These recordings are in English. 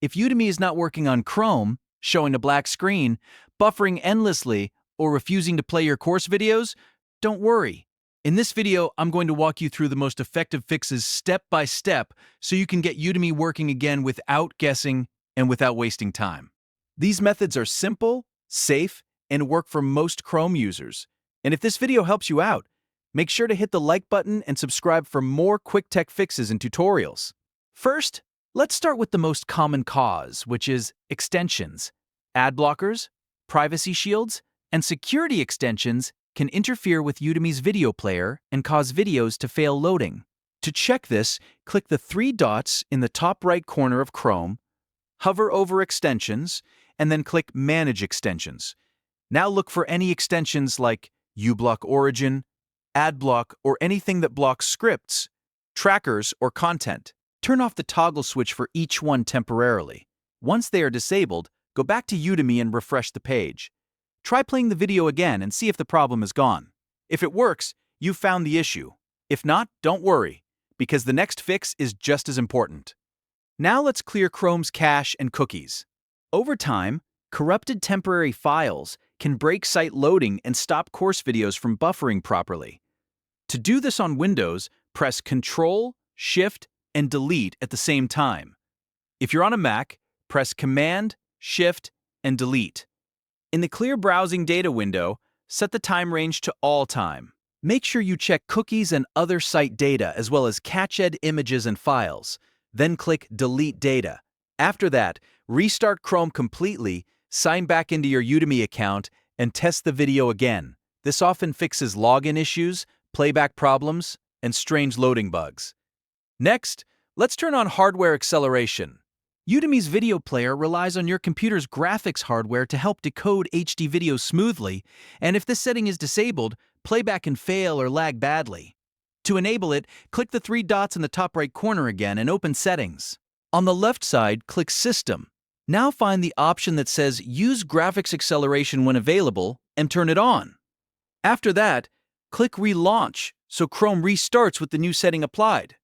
If Udemy is not working on Chrome, showing a black screen, buffering endlessly, or refusing to play your course videos, don't worry. In this video, I'm going to walk you through the most effective fixes step by step so you can get Udemy working again without guessing and without wasting time. These methods are simple, safe, and work for most Chrome users. And if this video helps you out, make sure to hit the like button and subscribe for more quick tech fixes and tutorials. First, let's start with the most common cause, which is extensions. Ad blockers, privacy shields, and security extensions can interfere with Udemy's video player and cause videos to fail loading. To check this, click the three dots in the top right corner of Chrome, hover over Extensions, and then click Manage Extensions. Now look for any extensions like uBlock Origin, AdBlock, or anything that blocks scripts, trackers, or content. Turn off the toggle switch for each one temporarily. Once they are disabled, go back to Udemy and refresh the page. Try playing the video again and see if the problem is gone. If it works, you've found the issue. If not, don't worry, because the next fix is just as important. Now let's clear Chrome's cache and cookies. Over time, corrupted temporary files can break site loading and stop course videos from buffering properly. To do this on Windows, press Ctrl, Shift, and Delete at the same time. If you're on a Mac, press Command, Shift, and Delete. In the Clear Browsing Data window, set the time range to all time. Make sure you check cookies and other site data as well as cached images and files. Then click Delete Data. After that, restart Chrome completely, sign back into your Udemy account, and test the video again. This often fixes login issues, playback problems, and strange loading bugs. Next, let's turn on hardware acceleration. Udemy's video player relies on your computer's graphics hardware to help decode HD video smoothly, and if this setting is disabled, playback can fail or lag badly. To enable it, click the three dots in the top right corner again and open Settings. On the left side, click System. Now find the option that says Use Graphics Acceleration when available and turn it on. After that, click Relaunch so Chrome restarts with the new setting applied.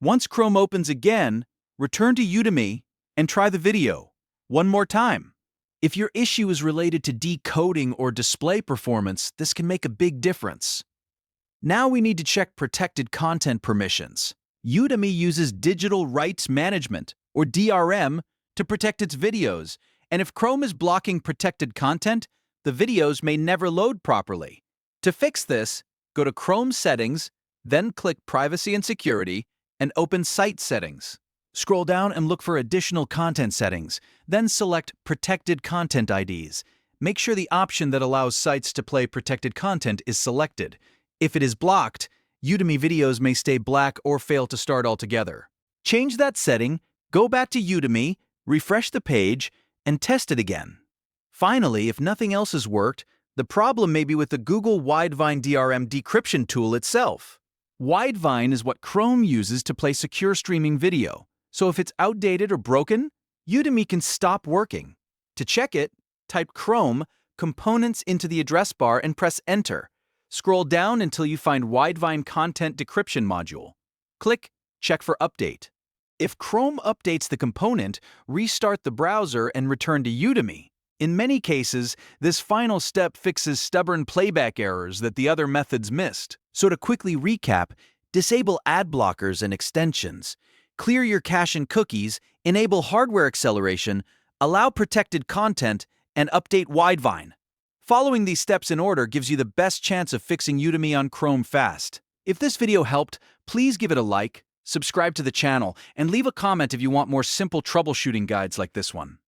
Once Chrome opens again, return to Udemy and try the video one more time. If your issue is related to decoding or display performance, this can make a big difference. Now we need to check protected content permissions. Udemy uses Digital Rights Management, or DRM, to protect its videos, and if Chrome is blocking protected content, the videos may never load properly. To fix this, go to Chrome Settings, then click Privacy and Security, and open Site Settings. Scroll down and look for Additional Content Settings, then select Protected Content IDs. Make sure the option that allows sites to play protected content is selected. If it is blocked, Udemy videos may stay black or fail to start altogether. Change that setting, go back to Udemy, refresh the page, and test it again. Finally, if nothing else has worked, the problem may be with the Google Widevine DRM decryption tool itself. Widevine is what Chrome uses to play secure streaming video. So if it's outdated or broken, Udemy can stop working. To check it, type Chrome Components into the address bar and press Enter. Scroll down until you find Widevine Content Decryption module. Click Check for Update. If Chrome updates the component, restart the browser and return to Udemy. In many cases, this final step fixes stubborn playback errors that the other methods missed. So to quickly recap, disable ad blockers and extensions. Clear your cache and cookies, enable hardware acceleration, allow protected content, and update Widevine. Following these steps in order gives you the best chance of fixing Udemy on Chrome fast. If this video helped, please give it a like, subscribe to the channel, and leave a comment if you want more simple troubleshooting guides like this one.